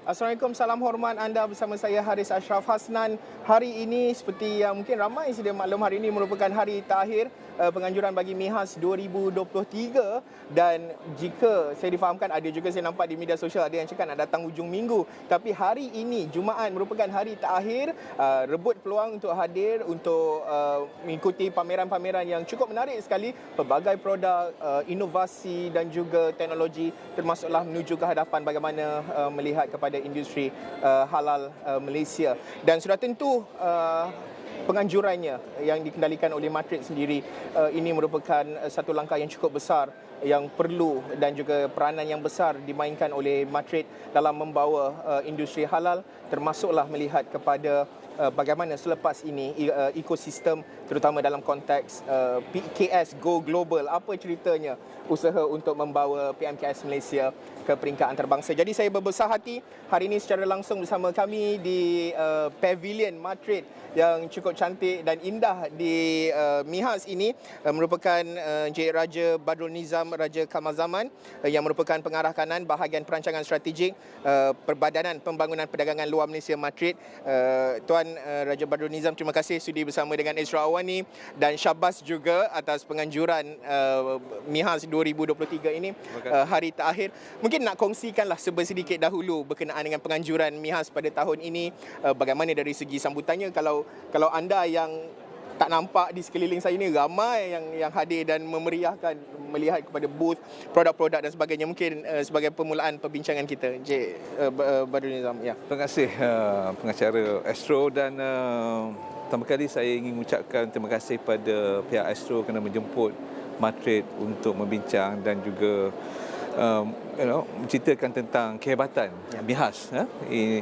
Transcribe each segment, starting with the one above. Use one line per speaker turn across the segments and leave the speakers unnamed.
Assalamualaikum, salam hormat anda bersama saya Haris Ashraf Hasnan. Hari ini seperti yang mungkin ramai sedia maklum, hari ini merupakan hari terakhir penganjuran bagi MIHAS 2023 dan jika saya difahamkan ada juga saya nampak di media sosial ada yang cakap nak datang hujung minggu, tapi hari ini Jumaat merupakan hari terakhir, rebut peluang untuk hadir untuk mengikuti pameran-pameran yang cukup menarik sekali, pelbagai produk, inovasi dan juga teknologi, termasuklah menuju ke hadapan bagaimana melihat kepada industri halal Malaysia. Dan sudah tentu penganjurannya yang dikendalikan oleh Matrix sendiri ini merupakan satu langkah yang cukup besar yang perlu dan juga peranan yang besar dimainkan oleh Matrix dalam membawa industri halal, termasuklah melihat kepada bagaimana selepas ini ekosistem terutama dalam konteks PKS Go Global, apa ceritanya usaha untuk membawa PMKS Malaysia ke peringkat antarabangsa. Jadi saya berbesar hati hari ini secara langsung bersama kami di Pavilion Matrix yang cukup cantik dan indah di MIHAS ini merupakan Encik Raja Badrul Nizam Raja Kamal Zaman yang merupakan pengarah kanan bahagian perancangan strategik Perbadanan Pembangunan Perdagangan Luar Malaysia Matrix. Tuan Raja Badrul Nizam, terima kasih sudi bersama dengan Ezra Awani dan syabas juga atas penganjuran MIHAS 2023 ini hari terakhir. Mungkin nak kongsikanlah sedikit dahulu berkenaan dengan penganjuran MIHAS pada tahun ini, bagaimana dari segi sambutannya. Kalau anda yang tak nampak di sekeliling saya ini ramai yang hadir dan memeriahkan melihat kepada booth, produk-produk dan sebagainya. Mungkin sebagai permulaan perbincangan kita, Encik Badrul Nizam. Ya.
Terima kasih pengacara Astro dan pertama kali saya ingin mengucapkan terima kasih pada pihak Astro kerana menjemput Matrix untuk membincang dan juga menceritakan tentang kehebatan MIHAS.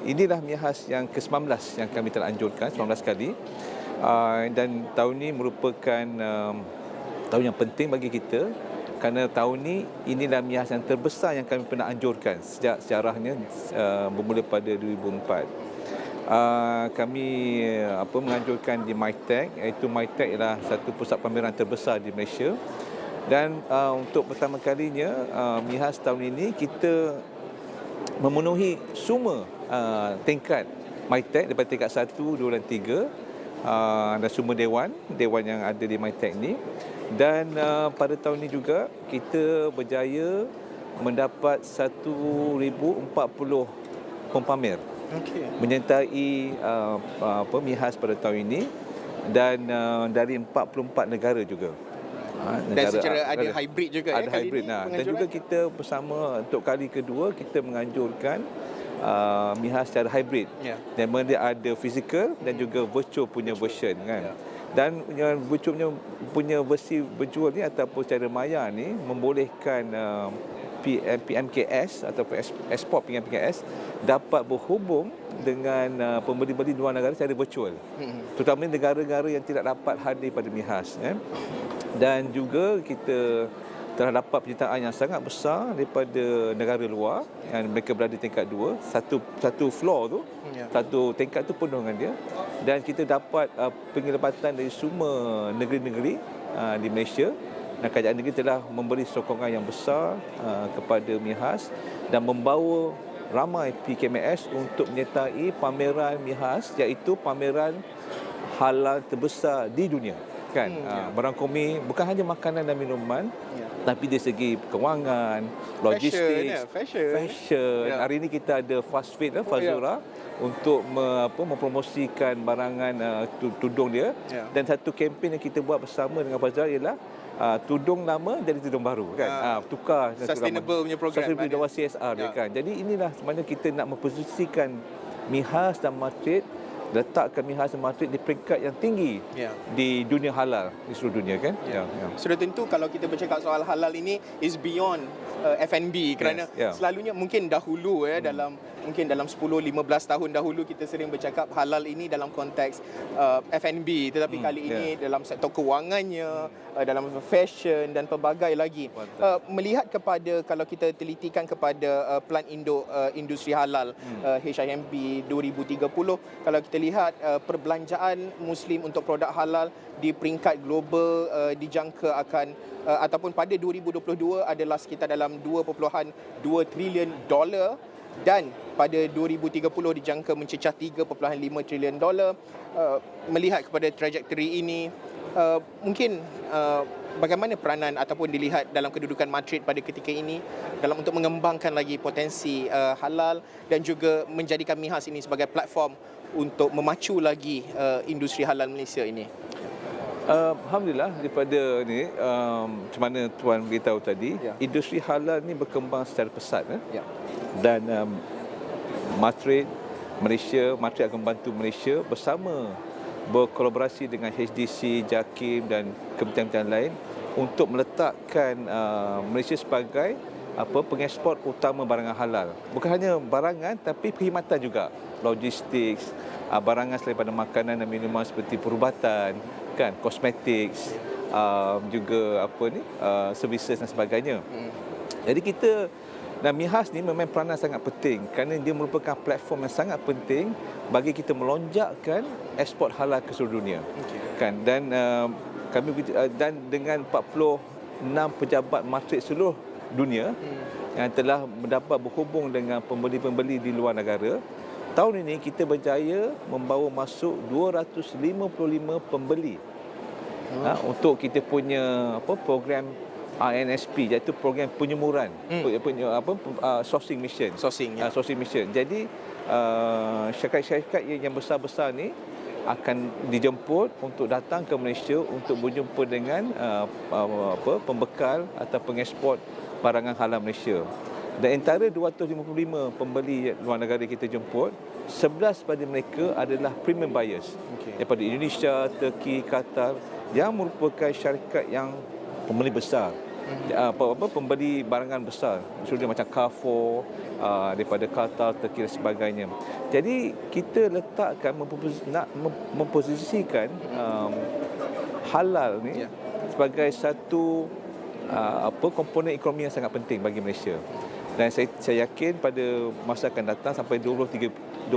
Inilah MIHAS yang ke-19 yang kami telah anjurkan, 19 kali. Dan tahun ini merupakan tahun yang penting bagi kita kerana tahun ini inilah MIHAS yang terbesar yang kami pernah anjurkan sejak sejarahnya bermula pada 2004. Kami menganjurkan di MITEC, iaitu MITEC ialah satu pusat pameran terbesar di Malaysia. Dan untuk pertama kalinya MIHAS tahun ini kita memenuhi semua tingkat MITEC daripada tingkat 1, 2 dan 3 dan semua dewan yang ada di MITEC ni. Dan pada tahun ini juga kita berjaya mendapat 1,040 pempamer menyertai MIHAS pada tahun ini dan dari 44 negara juga.
Dan secara ada hybrid juga
ada hybrid. Dan juga kita bersama untuk kali kedua kita menganjurkan MIHAS secara hybrid. Dan dia ada fizikal dan juga virtual punya version kan. Dan yang virtual punya versi virtual ni ataupun secara maya ni membolehkan PMKS ataupun ekspor PMKS dapat berhubung dengan pembeli-beli luar negara secara virtual. Terutama negara-negara yang tidak dapat hadir pada MIHAS. Dan juga kita telah dapat penyertaan yang sangat besar daripada negara luar yang mereka berada di tingkat 2. Satu floor tu, satu tingkat tu penuh dengan dia. Dan kita dapat penglibatan dari semua negeri-negeri di Malaysia. Dan kerajaan negeri telah memberi sokongan yang besar kepada MIHAS dan membawa ramai PKMS untuk menyertai pameran MIHAS, iaitu pameran halal terbesar di dunia. Kan? Merangkumi bukan hanya makanan dan minuman, tapi dari segi kewangan, logistik, fashion. Hari ini kita ada Fast Fit, Fazura, untuk mempromosikan barangan tudung dia. Dan satu kempen yang kita buat bersama dengan Fazura ialah tudung lama jadi tudung baru kan. Tukar
sustainable punya program.
Sustainable dalam CSR dia kan. Jadi inilah sebenarnya kita nak memposisikan MIHAS dan Matrix, letakkan MIHAS dan Matrix di peringkat yang tinggi di dunia halal di seluruh dunia kan.
Sudah tentu kalau kita bercakap soal halal ini is beyond F&B kerana selalunya mungkin dahulu dalam 10-15 tahun dahulu kita sering bercakap halal ini dalam konteks F&B, tetapi kali ini dalam sektor kewangannya, dalam fashion dan pelbagai lagi. Melihat kepada, kalau kita telitikan kepada Plan Induk Industri Halal HIMB 2030, kalau kita lihat perbelanjaan Muslim untuk produk halal di peringkat global dijangka akan ataupun pada 2022 adalah sekitar dalam $2.2 trilion dan pada 2030 dijangka mencecah $3.5 trilion. Melihat kepada trajektori ini, mungkin bagaimana peranan ataupun dilihat dalam kedudukan Madrid pada ketika ini dalam untuk mengembangkan lagi potensi halal dan juga menjadikan MIHAS ini sebagai platform untuk memacu lagi industri halal Malaysia ini?
Alhamdulillah daripada ni macam mana Tuan beritahu tadi, industri halal ni berkembang secara pesat dan Madrid akan membantu Malaysia bersama berkolaborasi dengan HDC, JAKIM dan kementerian-kementerian lain untuk meletakkan Malaysia sebagai pengeksport utama barangan halal. Bukan hanya barangan tapi perkhidmatan juga, logistik, barangan selain daripada makanan dan minuman seperti perubatan, kan, kosmetik, juga services dan sebagainya. Jadi kita dan MIHAS ni memang peranan sangat penting kerana dia merupakan platform yang sangat penting bagi kita melonjakkan ekspor halal ke seluruh dunia. Kan, dan dan dengan 46 pejabat Madrid seluruh dunia yang telah mendapat berhubung dengan pembeli-pembeli di luar negara, tahun ini kita berjaya membawa masuk 255 pembeli untuk kita punya program INSP, iaitu program penyemuran, sourcing mission. Sourcing mission. Jadi syarikat-syarikat yang besar-besar ni akan dijemput untuk datang ke Malaysia untuk berjumpa dengan pembekal atau pengeksport barangan halal Malaysia. Dan antara 255 pembeli luar negara kita jemput, 11 pada mereka adalah premium buyers daripada Indonesia, Turki, Qatar, yang merupakan syarikat yang pembeli besar, pembeli barangan besar, contohnya macam Carrefour, daripada Qatar, Turki dan sebagainya. Jadi kita letakkan nak memposisikan halal ni sebagai satu komponen ekonomi yang sangat penting bagi Malaysia. Dan saya yakin pada masa akan datang sampai 2030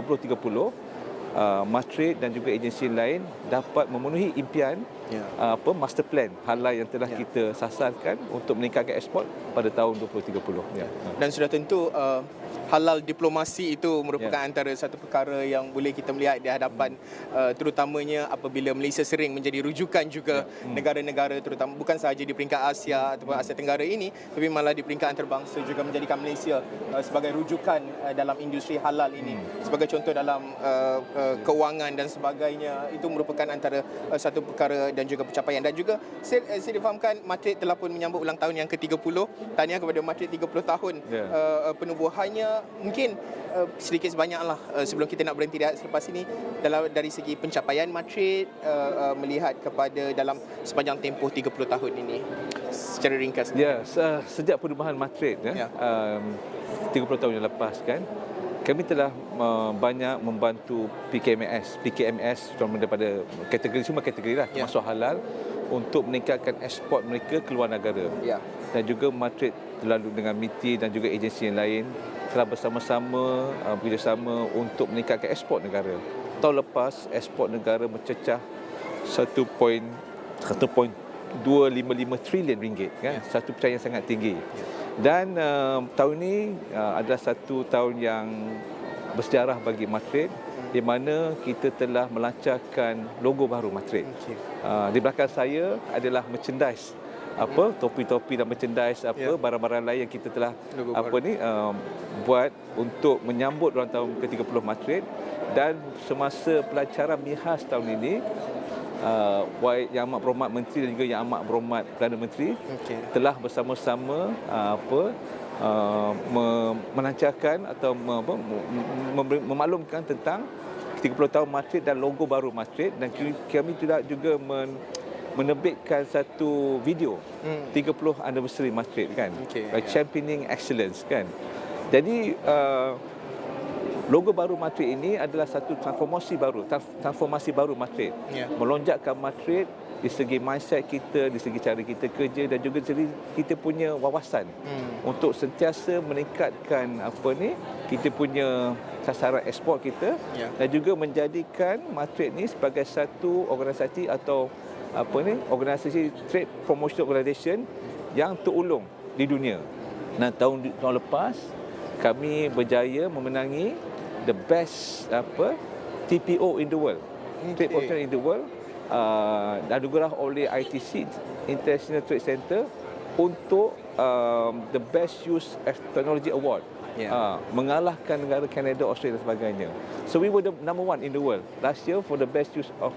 Madrid dan juga agensi lain dapat memenuhi impian master plan halal yang telah kita sasarkan untuk meningkatkan ekspor pada tahun 2030.
Dan sudah tentu halal diplomasi itu merupakan antara satu perkara yang boleh kita melihat di hadapan terutamanya apabila Malaysia sering menjadi rujukan juga negara-negara, terutama bukan sahaja di peringkat Asia ataupun Asia Tenggara ini, tapi malah di peringkat antarabangsa juga menjadikan Malaysia sebagai rujukan dalam industri halal ini. Sebagai contoh dalam keuangan dan sebagainya, itu merupakan antara satu perkara dan juga pencapaian. Dan juga saya difahamkan Madrid telah pun menyambut ulang tahun yang ke-30. Tahniah kepada Madrid 30 tahun penubuhannya. Mungkin sedikit sebanyaklah sebelum kita nak berhenti selepas ini, dari segi pencapaian Madrid melihat kepada dalam sepanjang tempoh 30 tahun ini secara ringkas.
Sejak perubahan Madrid 30 tahun yang lepas kan, kami telah banyak membantu PKMS terutama daripada semua kategori lah, termasuk halal, untuk meningkatkan ekspor mereka ke luar negara. Dan juga Madrid terlalu dengan MITI dan juga agensi yang lain telah bersama-sama bekerjasama untuk meningkatkan ekspor negara. Tahun lepas ekspor negara mencecah 1.255 trilion ringgit kan, satu pencapaian yang sangat tinggi. Dan tahun ini adalah satu tahun yang bersejarah bagi Madrid, di mana kita telah melancarkan logo baru Madrid. Di belakang saya adalah merchandise, topi-topi dan merchandise, barang-barang lain yang kita telah buat untuk menyambut ulang tahun ke-30 Madrid. Dan semasa pelancaran MIHAS tahun ini, Yang Amat Berhormat Menteri dan juga Yang Amat Berhormat Perdana Menteri telah bersama-sama melancarkan atau memaklumkan tentang 30 tahun Madrid dan logo baru Madrid. Dan kami juga menerbitkan satu video 30 anniversary Madrid kan, championing excellence kan. Jadi logo baru Madrid ini adalah satu transformasi baru Madrid. Melonjakkan Madrid di segi mindset kita, di segi cara kita kerja dan juga dari kita punya wawasan untuk sentiasa meningkatkan kita punya sasaran ekspor kita, dan juga menjadikan Madrid ni sebagai satu organisasi atau organisasi trade promotion organisation yang terulung di dunia. Dan tahun lepas kami berjaya memenangi the best TPO in the world, trade promotion in the world, anugerah oleh ITC International Trade Center untuk the best use of technology award. Mengalahkan negara Kanada, Australia dan sebagainya. So we were the number one in the world last year for the best use of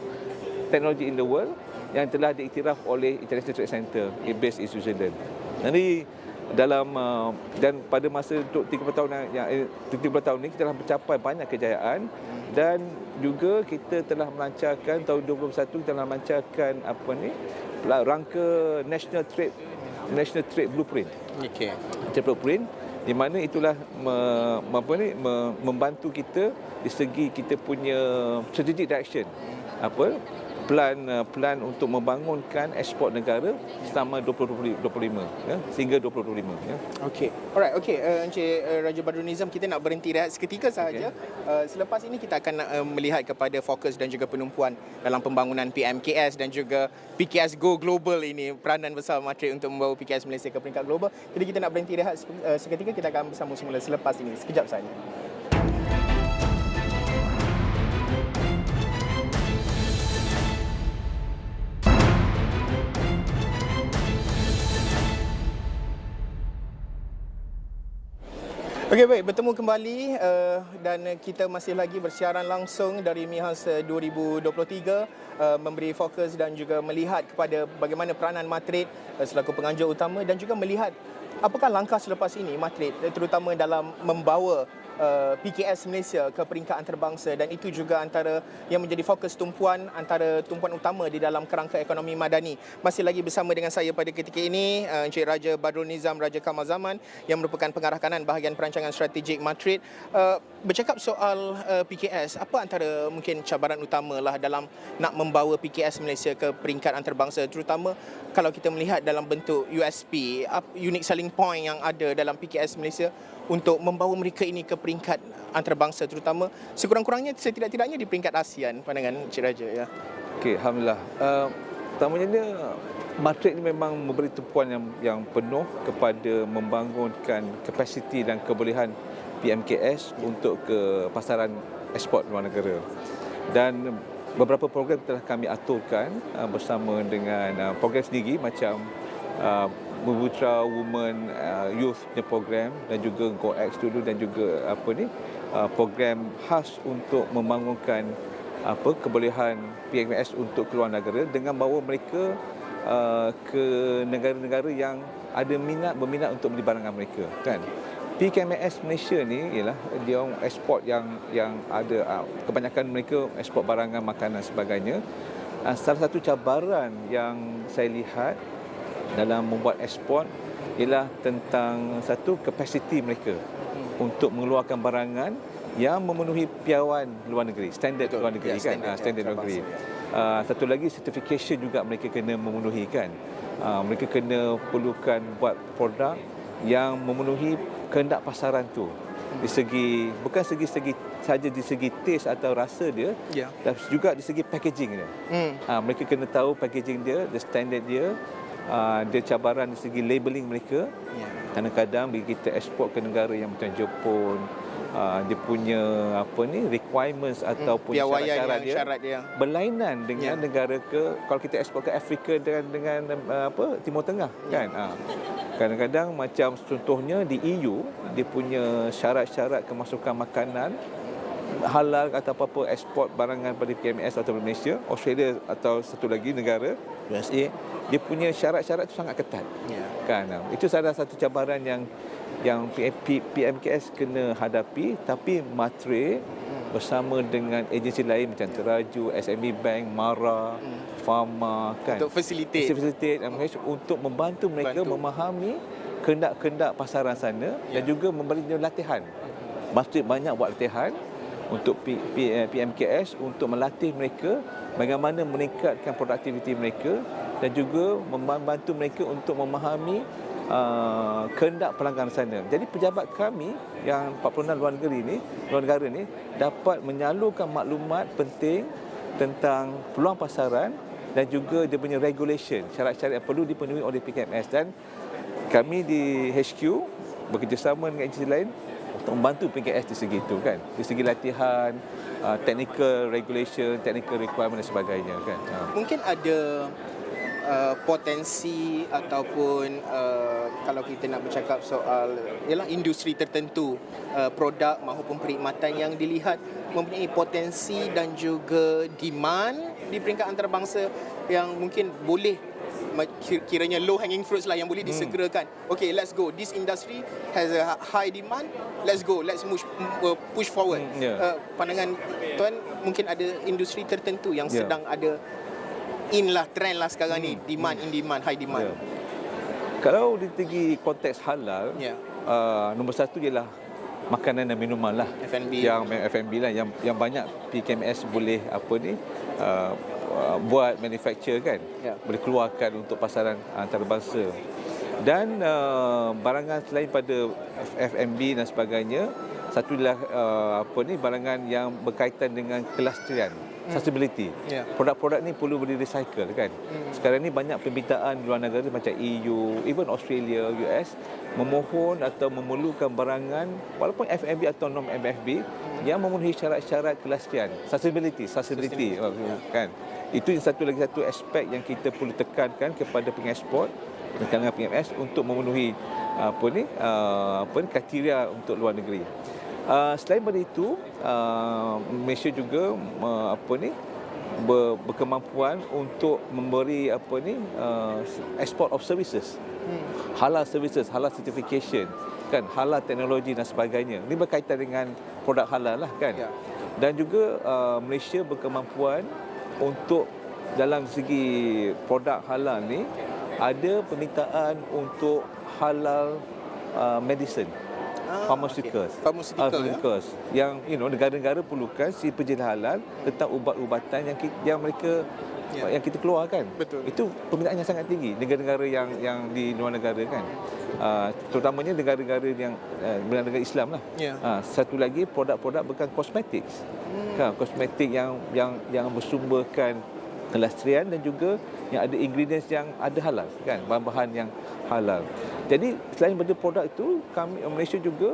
technology in the world yang telah diiktiraf oleh International Trade Center based in Switzerland. Jadi dalam dan pada masa untuk 30 tahun yang 30 tahun ini kita telah mencapai banyak kejayaan, dan juga kita telah melancarkan tahun 2021 kita telah melancarkan rangka National Trade Blueprint. Trade Blueprint di mana itulah membantu kita di segi kita punya strategic direction, plan untuk membangunkan ekspor negara selama 2025 sehingga 2025 ya.
Okey. Alright, okey. Encik Raja Badrul Nizam, kita nak berhenti rehat seketika sahaja. Selepas ini kita akan melihat kepada fokus dan juga penumpuan dalam pembangunan PMKS dan juga PKS Go Global ini, peranan besar Matrix untuk membawa PKS Malaysia ke peringkat global. Jadi kita nak berhenti rehat seketika, kita akan bersambung semula selepas ini. Sekejap saja. Okey, baik, bertemu kembali dan kita masih lagi bersiaran langsung dari MIHAS 2023, memberi fokus dan juga melihat kepada bagaimana peranan Matrix selaku penganjur utama dan juga melihat apakah langkah selepas ini Matrix terutama dalam membawa PKS Malaysia ke peringkat antarabangsa, dan itu juga antara yang menjadi fokus tumpuan utama di dalam kerangka ekonomi madani. Masih lagi bersama dengan saya pada ketika ini Encik Raja Badrul Nizam Raja Kamal Zaman yang merupakan pengarah kanan bahagian perancangan strategik Matrix. Bercakap soal PKS, apa antara mungkin cabaran utamalah dalam nak membawa PKS Malaysia ke peringkat antarabangsa, terutama kalau kita melihat dalam bentuk USP, unique selling point yang ada dalam PKS Malaysia untuk membawa mereka ini ke peringkat antarabangsa, terutama sekurang-kurangnya setidak-tidaknya di peringkat ASEAN, pandangan Encik Raja ya.
Okey, alhamdulillah. Pertamanya Matrix ini memang memberi tumpuan yang penuh kepada membangunkan kapasiti dan kebolehan PMKS untuk ke pasaran ekspor luar negara. Dan beberapa program telah kami aturkan bersama dengan program sendiri macam Bumiputera Women Youth program dan juga GoX dulu, dan juga program khas untuk membangunkan kebolehan PMKS untuk keluar negara dengan bawa mereka ke negara-negara yang ada berminat untuk beli barangan mereka, kan. PKMS Malaysia ni ialah dia ekspor yang ada, kebanyakan mereka ekspor barangan, makanan sebagainya. Salah satu cabaran yang saya lihat dalam membuat ekspor ialah tentang satu kapasiti mereka untuk mengeluarkan barangan yang memenuhi piawaian luar negeri, standard luar negeri, kan, standard luar negeri. Satu lagi, certification juga mereka kena memenuhi, kan. Mereka kena perlukan buat produk yang memenuhi kehendak pasaran tu, di segi bukan saja di segi taste atau rasa dia, tapi juga di segi packaging dia. Mereka kena tahu packaging dia, the standard dia. Dia cabaran di segi labeling mereka. Kadang-kadang bila kita ekspor ke negara yang macam Jepun, dia punya requirements ataupun syarat-syarat dia berlainan dengan negara kalau kita ekspor ke Afrika dengan Timur Tengah, kan. Kadang-kadang macam contohnya di EU, dia punya syarat-syarat kemasukan makanan halal atau apa-apa ekspor barangan pada PMS atau Malaysia, Australia atau satu lagi negara USA, dia punya syarat-syarat itu sangat ketat. Kan. Itu salah satu cabaran yang PMKS kena hadapi, tapi Matrix bersama dengan agensi lain macam Teraju, SME Bank, MARA, Pharma, kan, untuk facilitate untuk membantu mereka memahami kehendak-kehendak pasaran sana, dan juga memberi latihan. Matrix banyak buat latihan untuk PMKS untuk melatih mereka bagaimana meningkatkan produktiviti mereka, dan juga membantu mereka untuk memahami kehendak pelanggan sana. Jadi pejabat kami yang 46 luar negara ni dapat menyalurkan maklumat penting tentang peluang pasaran dan juga dia punya regulation, syarat-syarat yang perlu dipenuhi oleh PKMS. Dan kami di HQ bekerjasama dengan agensi lain untuk membantu PKS di segi itu kan, di segi latihan, technical regulation, technical requirement dan sebagainya kan.
Mungkin ada potensi ataupun kalau kita nak bercakap soal ialah industri tertentu, produk maupun perkhidmatan yang dilihat mempunyai potensi dan juga demand di peringkat antarabangsa yang mungkin boleh kiranya low hanging fruits lah yang boleh disegerakan. Okay, let's go. This industry has a high demand. Let's go. Let's push forward. Pandangan tuan, mungkin ada industri tertentu yang sedang ada trend lah sekarang ni, demand, high demand.
Kalau di segi konteks halal, nombor satu ialah makanan dan minuman lah.
F&B.
Yang F&B lah, yang banyak PKMS boleh buat manufacture kan, boleh keluarkan untuk pasaran antarabangsa. Dan barangan selain pada F&B dan sebagainya, satu ialah barangan yang berkaitan dengan kelastrian, sustainability. Produk-produk ni perlu boleh recycle kan. Sekarang ni banyak permintaan di luar negara macam EU, even Australia, US memohon atau memerlukan barangan walaupun F&B atau non FB yang memenuhi syarat-syarat kelastrian, sustainability kan. Itu satu aspek yang kita perlu tekankan kepada pengeksport dengan PMS untuk memenuhi kriteria untuk luar negeri. Selain daripada itu, Malaysia juga berkemampuan untuk memberi export of services, halal services, halal certification kan, halal teknologi dan sebagainya. Ini berkaitan dengan produk halal lah kan. Dan juga Malaysia berkemampuan untuk dalam segi produk halal ni ada permintaan untuk halal medicine, pharmaceuticals, yang negara-negara perlukan si penjelajah halal tentang ubat-ubatan yang mereka yang kita keluarkan.
Betul.
Itu permintaan yang sangat tinggi negara-negara yang di luar negara kan. Terutamanya negara-negara yang negara Islam lah. Satu lagi produk-produk bukan kosmetik. Kan, kosmetik yang bersumberkan kelastrian dan juga yang ada ingredients yang ada halal kan, bahan-bahan yang halal. Jadi selain daripada produk itu, kami Malaysia juga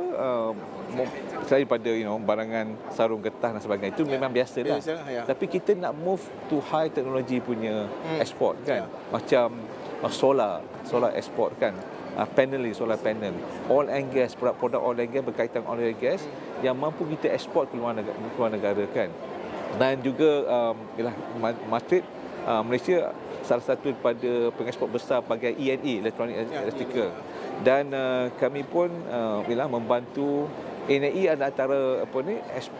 selain daripada barangan sarung getah dan sebagainya, itu memang biasa dah. Tapi kita nak move to high technology punya export kan. Macam solar export kan. Solar panel, oil and gas, produk oil and gas berkaitan oil and gas yang mampu kita ekspor ke luar negara kan. Dan juga Madrid, Malaysia salah satu daripada pengeksport besar bahagian E&E, Electronic Electrical. Dan kami pun membantu E&E ada antara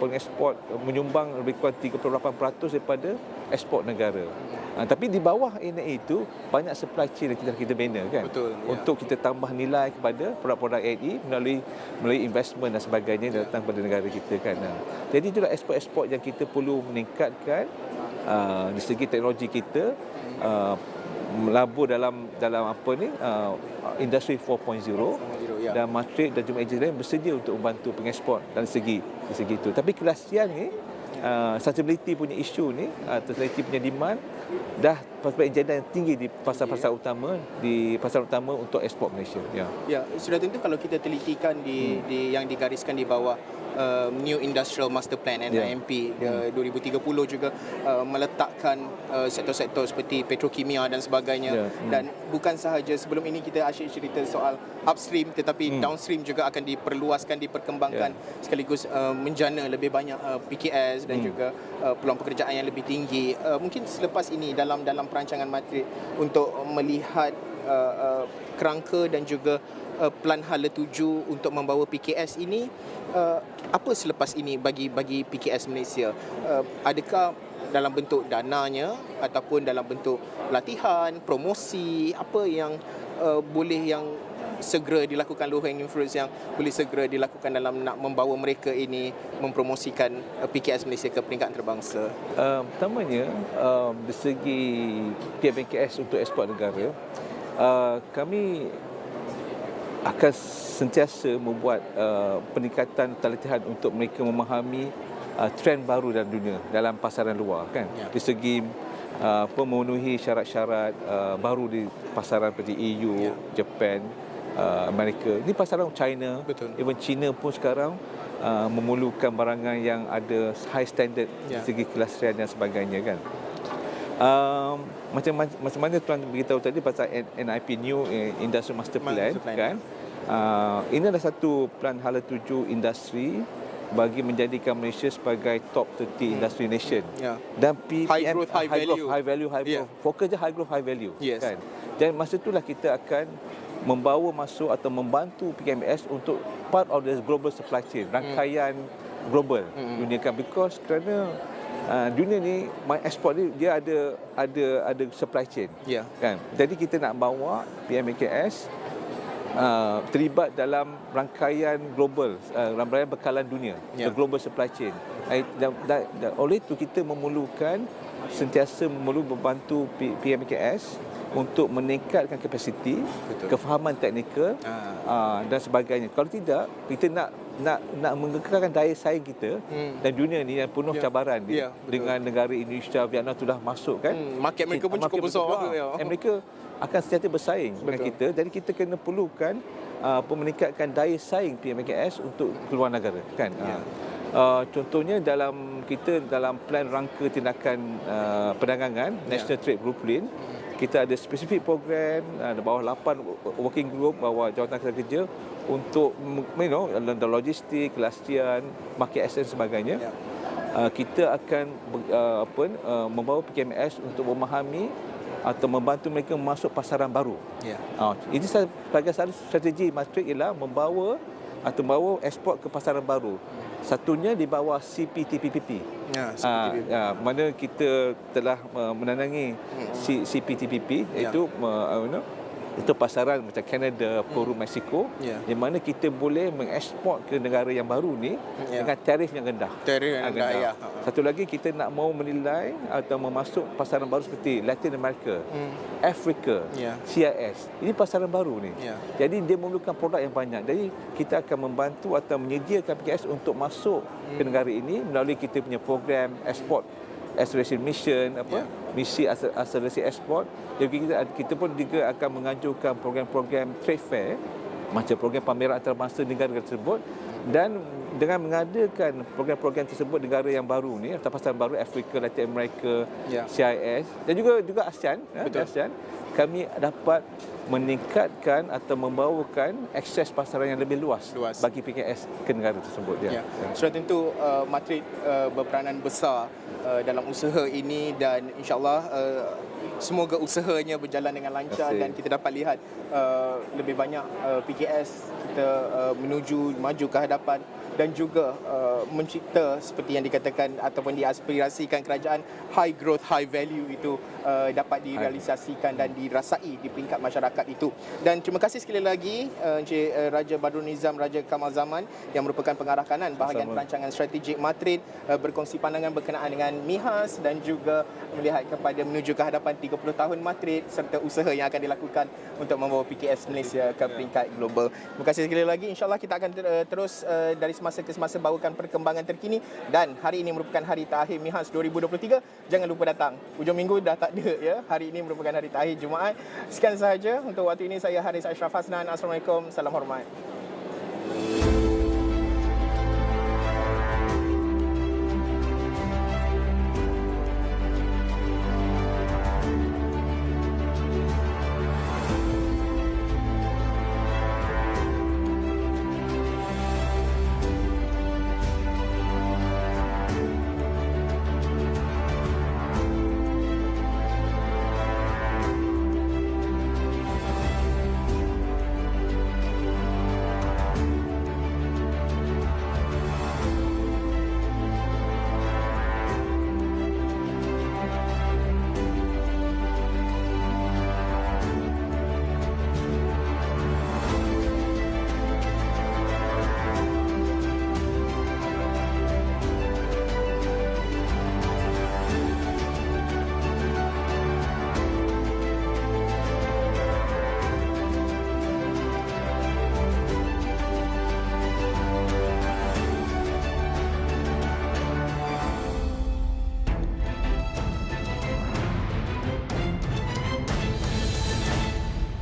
pengeksport menyumbang lebih kurang 38% daripada ekspor negara. Tapi di bawah E&E itu banyak supply chain yang kita bina kan.
Betul,
untuk kita tambah nilai kepada produk-produk E&E melalui investment dan sebagainya yang datang pada negara kita kan. Jadi itulah ekspor-ekspor yang kita perlu meningkatkan di segi teknologi kita, melabur dalam industri 4.0 dan Matrix dan jumlah agensi lain bersedia untuk membantu pengekspor dari segi itu. Tapi kelastrian ni, sustainability punya isu ni, sustainability punya demand dah prospek agenda yang tinggi di pasar-pasar utama, untuk ekspor Malaysia.
Sudah tentu kalau kita telitikan di yang digariskan di bawah New Industrial Master Plan NIMP 2030 juga meletakkan sektor-sektor seperti petrokimia dan sebagainya. Dan bukan sahaja sebelum ini kita asyik cerita soal upstream, tetapi downstream juga akan diperluaskan, diperkembangkan, sekaligus menjana lebih banyak PKS dan juga peluang pekerjaan yang lebih tinggi. Mungkin selepas ini dalam perancangan matrik untuk melihat kerangka dan juga plan hala tuju untuk membawa PKS ini, apa selepas ini bagi PKS Malaysia? Adakah dalam bentuk dananya ataupun dalam bentuk latihan, promosi, apa yang boleh yang segera dilakukan, low hanging fruits yang boleh segera dilakukan dalam nak membawa mereka ini mempromosikan PKS Malaysia ke peringkat antarabangsa?
Pertamanya, dari segi PKS untuk ekspor negara, kami akan sentiasa membuat peningkatan latihan untuk mereka memahami trend baru dalam dunia, dalam pasaran luar kan. Di segi memenuhi syarat-syarat baru di pasaran seperti EU, Japan Amerika. Ini pasaran China.
Betul.
Even China pun sekarang memerlukan barangan yang ada high standard dari segi kelestarian dan sebagainya kan. Macam mana tuan beritahu tadi pasal NIP New Industry Master Plan kan. Ini adalah satu plan hala tuju industri bagi menjadikan Malaysia sebagai top 30 industry nation. Dan
high growth, high value.
Fokus je high growth, high value kan. Dan masa itulah kita akan membawa masuk atau membantu PKMS untuk part of the global supply chain, rangkaian global dunia kan, because kerana dunia ni ekspor dia ada supply chain kan. Jadi kita nak bawa PMKS terlibat dalam rangkaian global, rangkaian bekalan dunia, the global supply chain. Dan oleh itu kita memerlukan sentiasa membantu PMKS untuk meningkatkan kapasiti, kefahaman teknikal dan sebagainya. Kalau tidak, kita nak mengekalkan daya saing kita dan dunia ni yang penuh cabaran dengan negara Indonesia, Vietnam sudah masuk kan.
Market mereka pun cukup besar.
Mereka akan sentiasa bersaing dengan kita. Jadi kita kena perlukan meningkatkan daya saing PMKS untuk keluar negara kan. Contohnya dalam plan rangka tindakan perdagangan National Trade Blueprint, kita ada spesifik program di bawah 8 working group, bawah jawatan kerja untuk logistik, kelestian, market access dan sebagainya. Kita akan membawa PKMS untuk memahami atau membantu mereka masuk pasaran baru. Ini sebagai satu strategi Matrix ialah membawa ekspor ke pasaran baru. Satunya di bawah CPTPP. Mana kita telah menandangi CPTPP itu pasaran macam Canada, Peru, Mexico, di mana kita boleh mengeksport ke negara yang baru ni dengan tarif yang rendah. Satu lagi, kita nak mau menilai atau memasuk pasaran baru seperti Latin America, Afrika, CIS. Ini pasaran baru ni. Jadi dia memerlukan produk yang banyak. Jadi kita akan membantu atau menyediakan PKS untuk masuk ke negara ini melalui kita punya program export acceleration mission, misi akselerasi ekspor. Jadi kita pun juga akan mengajukan program-program trade fair, macam program pameran antarabangsa negara tersebut, dan dengan mengadakan program-program tersebut negara yang baru ni atau pasaran baru Afrika, Latin America, CIS dan juga ASEAN, ASEAN, kami dapat meningkatkan atau membawakan akses pasaran yang lebih luas bagi PKS ke negara tersebut.
Sudah tentu Matrix berperanan besar dalam usaha ini, dan insyaAllah semoga usahanya berjalan dengan lancar dan kita dapat lihat lebih banyak PKS kita menuju maju ke hadapan dan juga mencipta seperti yang dikatakan ataupun diaspirasikan kerajaan, high growth, high value itu dapat direalisasikan dan dirasai di peringkat masyarakat itu. Dan terima kasih sekali lagi Encik Raja Badrul Nizam, Raja Kamal Zaman yang merupakan pengarah kanan bahagian perancangan strategik Matrix, berkongsi pandangan berkenaan dengan MIHAS dan juga melihat kepada menuju ke hadapan 30 tahun Matrix serta usaha yang akan dilakukan untuk membawa PKS Malaysia ke peringkat global. Terima kasih sekali lagi. InsyaAllah kita akan terus dari semasa ke semasa bawakan perkembangan terkini, dan hari ini merupakan hari terakhir MIHAS 2023. Jangan lupa datang. Hujung minggu dah tak ada ya. Hari ini merupakan hari terakhir Jumaat. Sekian sahaja untuk waktu ini. Saya Haris Ashraf Hasnan. Assalamualaikum. Salam hormat.